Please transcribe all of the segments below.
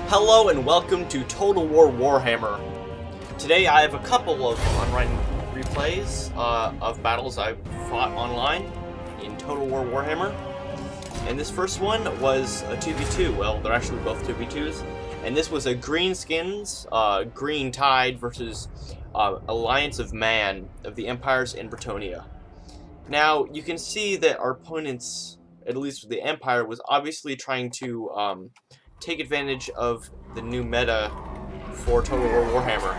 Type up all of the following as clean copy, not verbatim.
Hello and welcome to Total War Warhammer. Today I have a couple of online replays of battles I've fought online in Total War Warhammer. And this first one was a 2v2. Well, they're actually both 2v2s. And this was a Green Skins, Green Tide versus Alliance of Man of the Empires in Bretonnia. Now, you can see that our opponents, at least the Empire, was obviously trying to take advantage of the new meta for Total War Warhammer.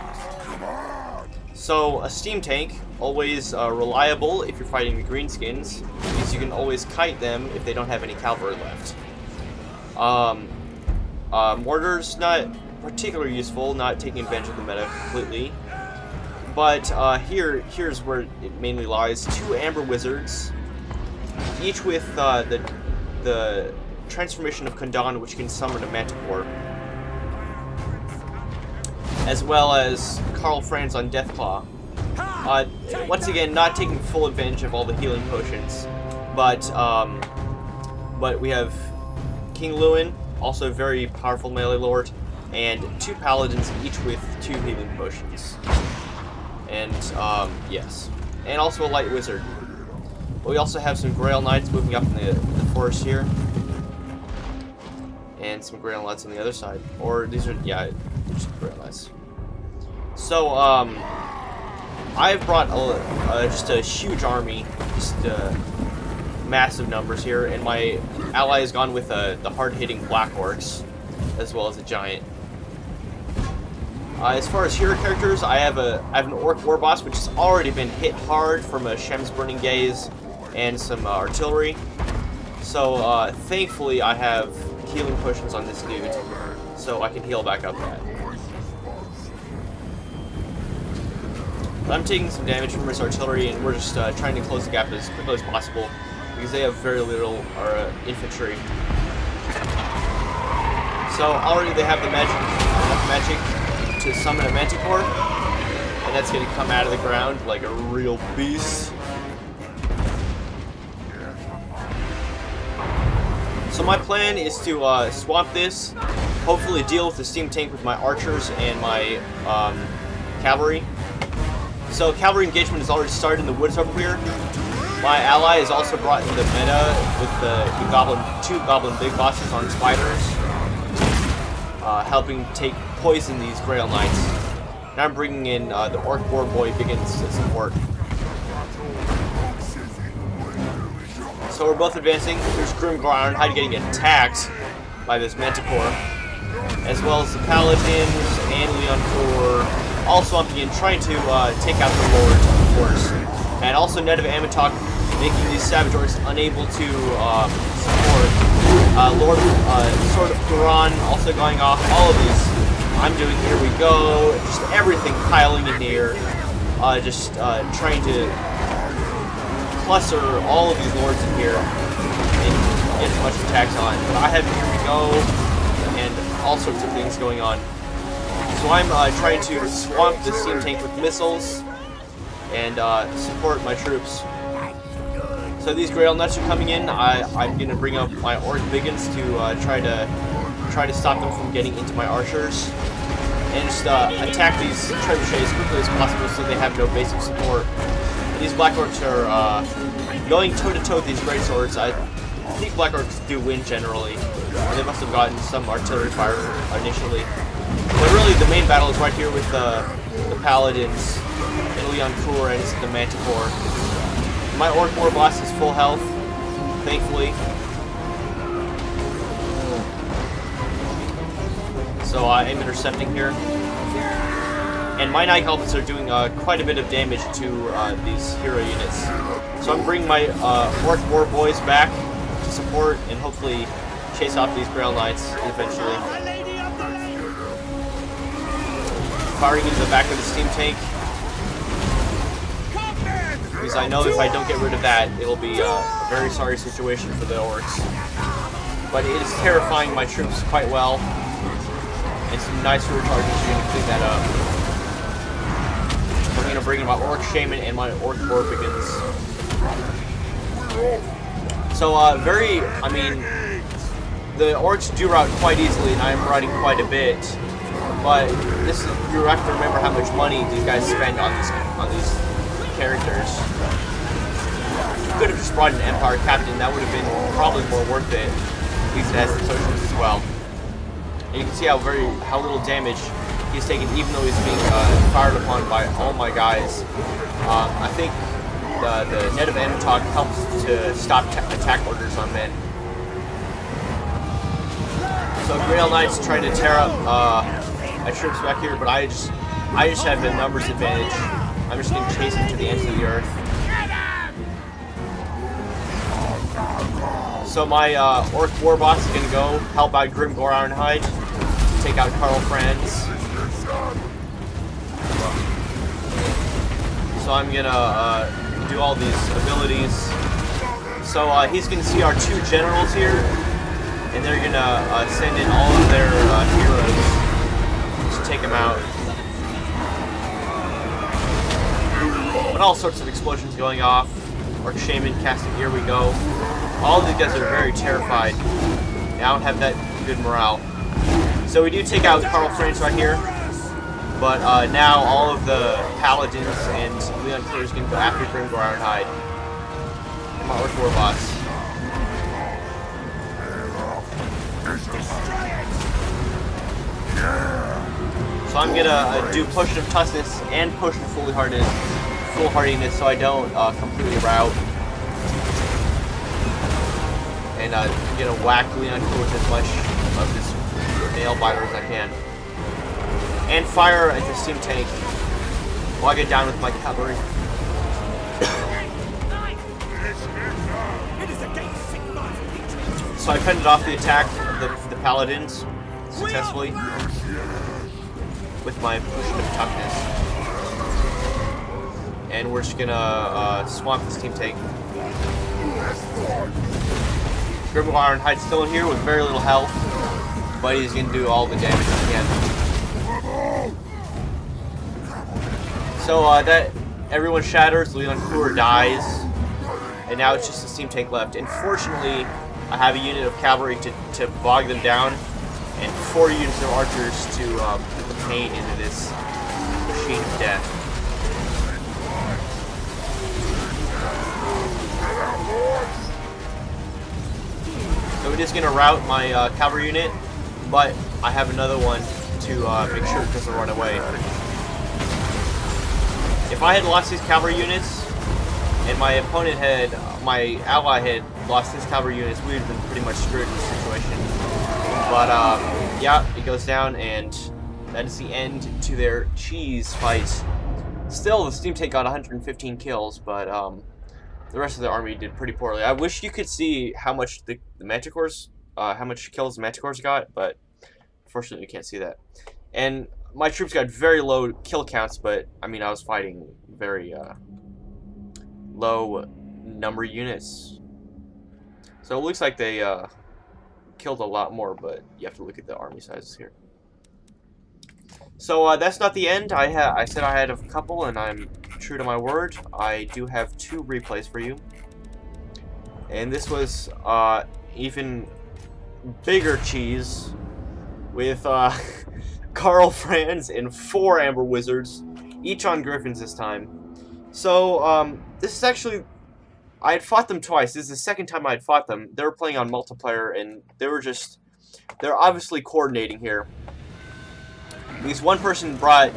So, a steam tank, always reliable if you're fighting the Greenskins, because you can always kite them if they don't have any cavalry left. Mortars, not particularly useful, not taking advantage of the meta completely. But here's where it mainly lies. 2 Amber Wizards, each with the transformation of Kondon, which can summon a Manticore, as well as Karl Franz on Deathclaw. Once again, not taking full advantage of all the healing potions, but we have King Lewin, also a very powerful melee lord, and 2 paladins, each with 2 healing potions. And yes, and also a light wizard. But we also have some Grail Knights moving up in the forest here. And some Grail Knights on the other side. Or these are, yeah, just Grail Knights. So, I've brought just a huge army, just massive numbers here, and my ally has gone with the hard-hitting Black Orcs, as well as a Giant. As far as hero characters, I have an Orc War Boss, which has already been hit hard from a Shem's Burning Gaze and some artillery. So, thankfully, I have healing potions on this dude, so I can heal back up that. But I'm taking some damage from his artillery, and we're just trying to close the gap as quickly as possible, because they have very little infantry. So already they have enough magic to summon a Manticore, and that's going to come out of the ground like a real beast. So my plan is to swamp this, hopefully deal with the steam tank with my archers and my cavalry. So cavalry engagement has already started in the woods over here. My ally has also brought in the meta with the 2 goblin big bosses on spiders, helping take poison these Grail Knights. Now I'm bringing in the Orc War Boy Biggins to support. So we're both advancing. There's Grimgar Ironhide getting attacked by this Manticore, as well as the Paladins and Leon Core all swamping in, trying to take out the Lord, of course. And also Net of Amatok making these Savage Orcs unable to support. Lord Sword of Quran also going off. All of these I'm doing. Here we go. Just everything piling in here. Just trying to cluster all of these lords in here and get as much attacks on. But I have Here We Go and all sorts of things going on. So I'm trying to swamp the steam tank with missiles and support my troops. So these Grail Knights are coming in. I'm going to bring up my Orc Biggins to try to stop them from getting into my archers, and just attack these trebuchets as quickly as possible so they have no basic support. And these Black Orcs are going toe-to-toe with these Great Swords. I think Black Orcs do win generally. They must have gotten some artillery fire initially. But really, the main battle is right here with the Paladins, and Leon Kur and the Manticore. My Orc War Boss is full health, thankfully. So I'm intercepting here. And my Night Goblins are doing quite a bit of damage to these hero units. So I'm bringing my Orc War Boys back to support and hopefully chase off these Grail Knights eventually. Firing into the back of the steam tank, because I know if I don't get rid of that, it'll be a very sorry situation for the orcs. But it is terrifying my troops quite well, and some nice recharges are going to clean that up. So I'm going to bring in my Orc Shaman and my Orc War Biggins. So the orcs do route quite easily, and I'm routing quite a bit. But this is, you have to remember how much money these guys spend on these characters. You could have just brought an Empire Captain, that would have been probably more worth it. At least it has the potions as well. And you can see how little damage he's taken, even though he's being fired upon by all my guys. I think the net of Anatoc helps to stop attack orders on men. So Grail Knight's trying to tear up my troops back here, but I just have the numbers advantage. I'm just going to chase him to the ends of the earth. So my Orc Warboss is going to go help out Grimgor Ironhide, take out Karl Franz. So I'm going to do all these abilities. So he's going to see our 2 generals here, and they're going to send in all of their heroes to take him out. But all sorts of explosions going off. Orc Shaman casting, here we go. All of these guys are very terrified. They don't have that good morale. So we do take out Karl Franz right here. But now all of the Paladins and Leon Clear is going to go after Grimgor Ironhide. And my Orc Warboss. So I'm gonna do Potion of Toughness and Potion of Foolhardiness so I don't completely rout. And I'm gonna whack Leon Clear with as much of this nail biter as I can. And fire at the steam tank while I get down with my cavalry. So I fended off the attack of the Paladins successfully with my Potion of Toughness. And we're just gonna swamp this team tank. Grimgor Ironhide's still in here with very little health, but he's gonna do all the damage he can. So that everyone shatters, Leon Clear dies, and now it's just the steam tank left. And fortunately, I have a unit of cavalry to bog them down, and 4 units of archers to put the pain into this machine of death. So we're just gonna rout my cavalry unit, but I have another one to make sure it doesn't run away. If I had lost these cavalry units, and my opponent had, my ally had lost his cavalry units, we would have been pretty much screwed in this situation. But yeah, it goes down, and that is the end to their cheese fight. Still, the steam tank got 115 kills, but the rest of the army did pretty poorly. I wish you could see how much the Manticores, how much kills the Manticores got, but unfortunately you can't see that. And my troops got very low kill counts, but I mean I was fighting very low number units. So it looks like they killed a lot more, but you have to look at the army sizes here. So that's not the end. I said I had a couple, and I'm true to my word. I do have 2 replays for you, and this was even bigger cheese with Karl Franz and 4 Amber Wizards, each on Griffins this time. So this is actually, I had fought them twice. This is the second time I had fought them. They were playing on multiplayer, and they're obviously coordinating here. Because one person brought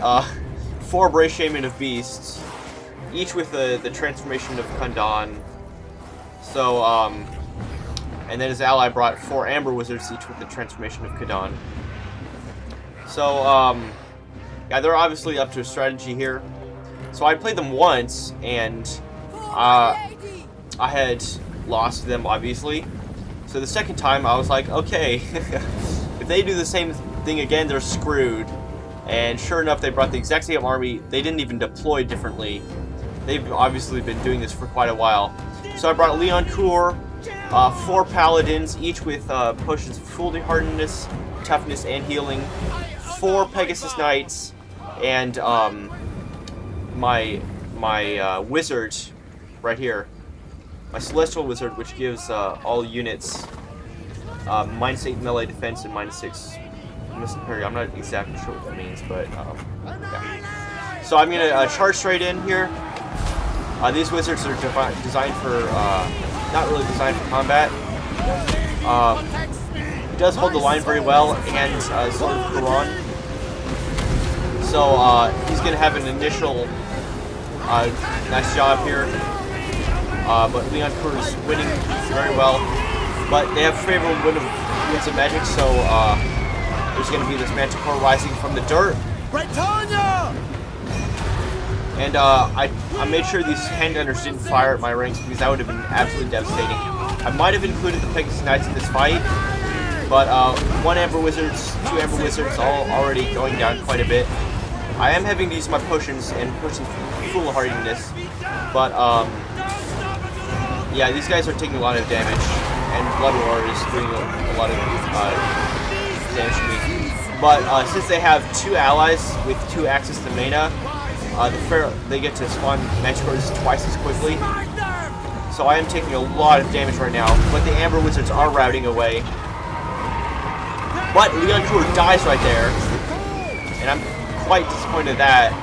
4 Brave Shaman of Beasts, each with the transformation of Kundan. So, and then his ally brought 4 Amber Wizards, each with the transformation of Kundan. So, yeah, they're obviously up to a strategy here. So I played them once, and I had lost them, obviously. So the second time, I was like, okay, if they do the same thing again, they're screwed. And sure enough, they brought the exact same army. They didn't even deploy differently. They've obviously been doing this for quite a while. So I brought Leon Clear, 4 Paladins, each with potions of foolhardiness, toughness, and healing, 4 Pegasus Knights, and my wizard right here, my Celestial Wizard, which gives all units -8 melee defense and -6 missile parry. I'm not exactly sure what that means, but yeah. So I'm gonna charge straight in here. These wizards are designed for, not really designed for combat. He does hold the line very well, and so does Quran. So he's gonna have an initial nice job here. But Leon Kur is winning very well. But they have favorable winds of magic, so there's going to be this Manticore rising from the dirt. And I made sure these handgunners didn't fire at my ranks because that would have been absolutely devastating. I might have included the Pegasus Knights in this fight, but 1 Amber Wizards, 2 Amber Wizards, all already going down quite a bit. I am having to use my potions and potions foolhardiness, but yeah, these guys are taking a lot of damage, and Blood War is doing a lot of damage to me. But since they have 2 allies with 2 access to mana, they get to spawn Manticores twice as quickly. So I am taking a lot of damage right now, but the Amber Wizards are routing away. But Leon Kur dies right there, and I'm quite disappointed at that.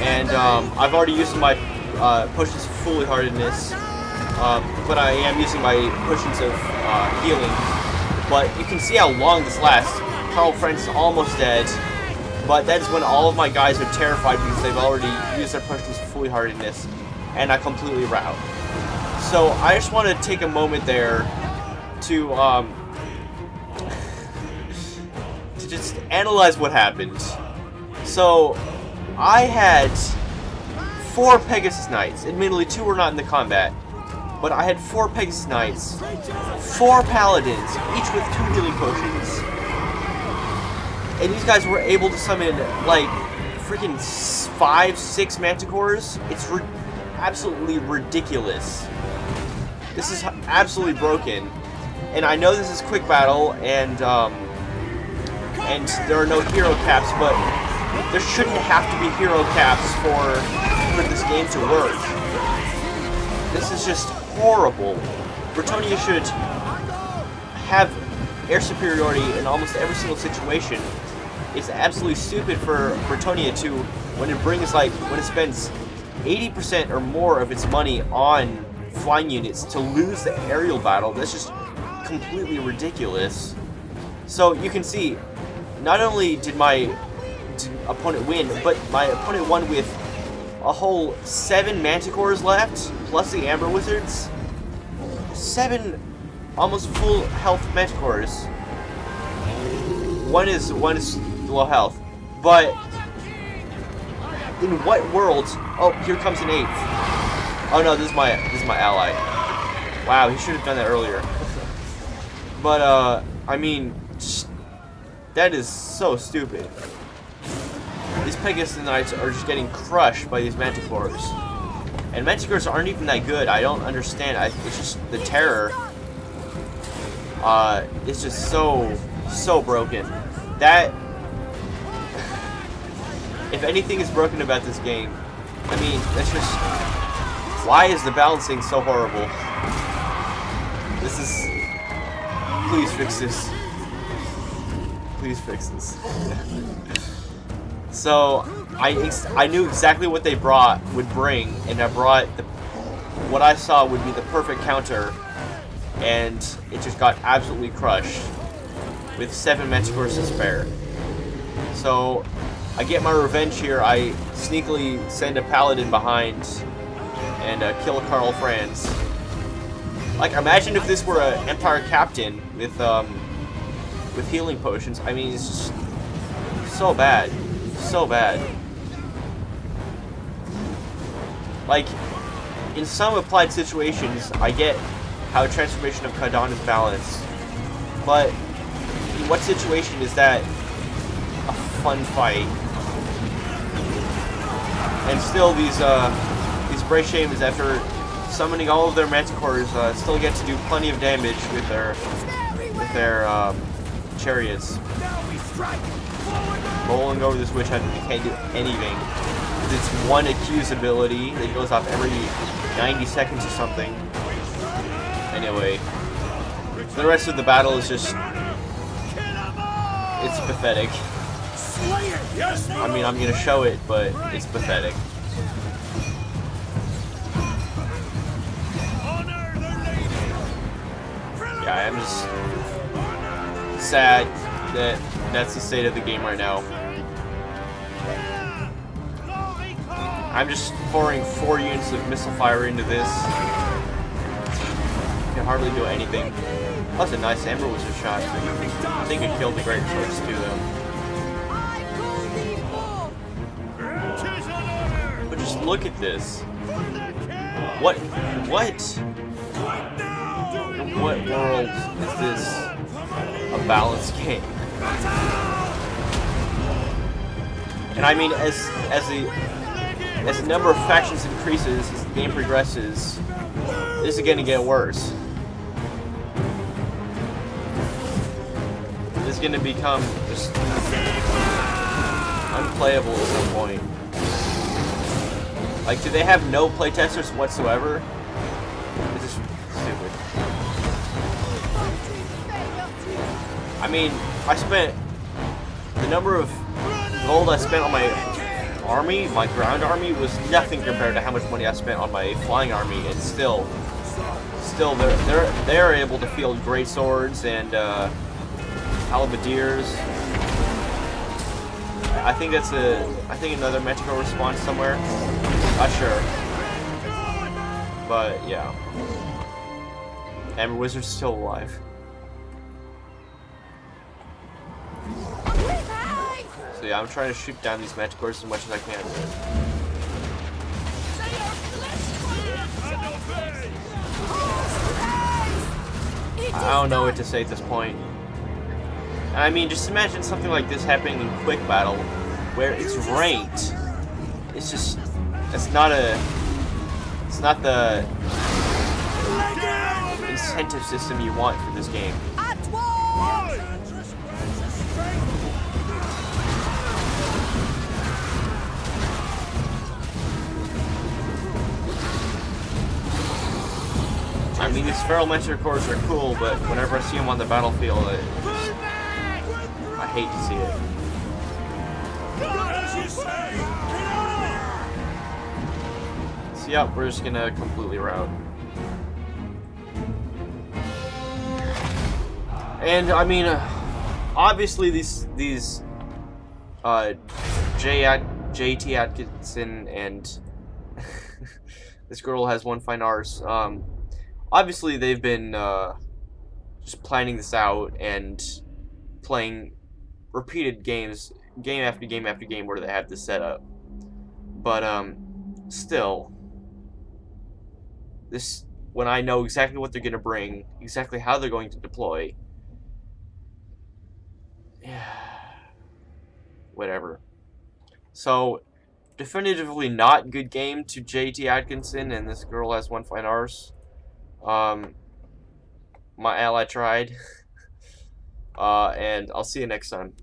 And I've already used my potions of foolhardiness. But I am using my potions of healing. But you can see how long this lasts. Carl Frank's almost dead. But that is when all of my guys are terrified because they've already used their potions of foolhardiness. And I completely rout. So I just want to take a moment there to to just analyze what happened. So I had 4 Pegasus Knights. Admittedly, 2 were not in the combat. But I had 4 Pegasus Knights, 4 Paladins, each with 2 healing potions. And these guys were able to summon, like, freaking 5, 6 Manticores. It's absolutely ridiculous. This is absolutely broken. And I know this is quick battle, and there are no hero caps, but there shouldn't have to be hero caps for this game to work. This is just horrible. Bretonnia should have air superiority in almost every single situation. It's absolutely stupid for Bretonnia to, when it spends 80% or more of its money on flying units, to lose the aerial battle. That's just completely ridiculous. So you can see, not only did my opponent win, but my opponent won with a whole 7 Manticores left, plus the Amber Wizards. 7 almost full health Manticores. One is low health. But in what world? Oh, here comes an 8th. Oh no, this is my ally. Wow, he should have done that earlier. But I mean, that is so stupid. These Pegasus Knights are just getting crushed by these Manticores. And Manticores aren't even that good. I don't understand. It's just the terror. It's just so broken. That, if anything is broken about this game, I mean, that's just, why is the balancing so horrible? This is, please fix this. Please fix this. So I knew exactly what they would bring, and I brought what I saw would be the perfect counter, and it just got absolutely crushed with 7 Manticores to spare. So I get my revenge here. I sneakily send a Paladin behind and kill Karl Franz. Like, imagine if this were an Empire Captain with healing potions. I mean, it's just so bad. So bad. Like, in some applied situations, I get how Transformation of Kaidan is balanced. But in what situation is that a fun fight? And still, these Bray Shamans, after summoning all of their Manticores, still get to do plenty of damage with their chariots. Rolling over this witch hunter, you can't do anything. It's one accuse ability that goes off every 90 seconds or something. Anyway, The rest of the battle is just... it's pathetic. I mean, I'm gonna show it, but it's pathetic. Yeah, I'm just sad that that's the state of the game right now. I'm just pouring 4 units of missile fire into this. Can hardly do anything. That's a nice Amber Wizard shot. I think it killed the Great Swords too, though. But just look at this. What? In what world is this a balanced game? And I mean, as the number of factions increases, as the game progresses, this is going to get worse. This is going to become just unplayable at some point. Like, do they have no playtesters whatsoever? It's just stupid. I mean, I spent the number of gold I spent on my army, my ground army, was nothing compared to how much money I spent on my flying army, and still they're able to field great swords and halberdiers. I think that's another Mexico response somewhere. Not sure, but yeah. Amber Wizard's still alive. So yeah, I'm trying to shoot down these Manticores as much as I can. I don't know what to say at this point. And I mean, just imagine something like this happening in quick battle, where it's ranked. It's just, it's not the incentive system you want for this game. I mean, these feral Manticores are cool, but whenever I see them on the battlefield, I hate to see it. So yeah, we're just gonna completely rout. And I mean, obviously these JT Atkinson and this girl has one fine arse. Obviously, they've been just planning this out and playing repeated games, game after game after game, where they have this set up. But still, this, when I know exactly what they're going to bring, exactly how they're going to deploy, yeah, whatever. So, definitively not good game to JT Atkinson, and this girl has one fine arse. My ally tried. And I'll see you next time.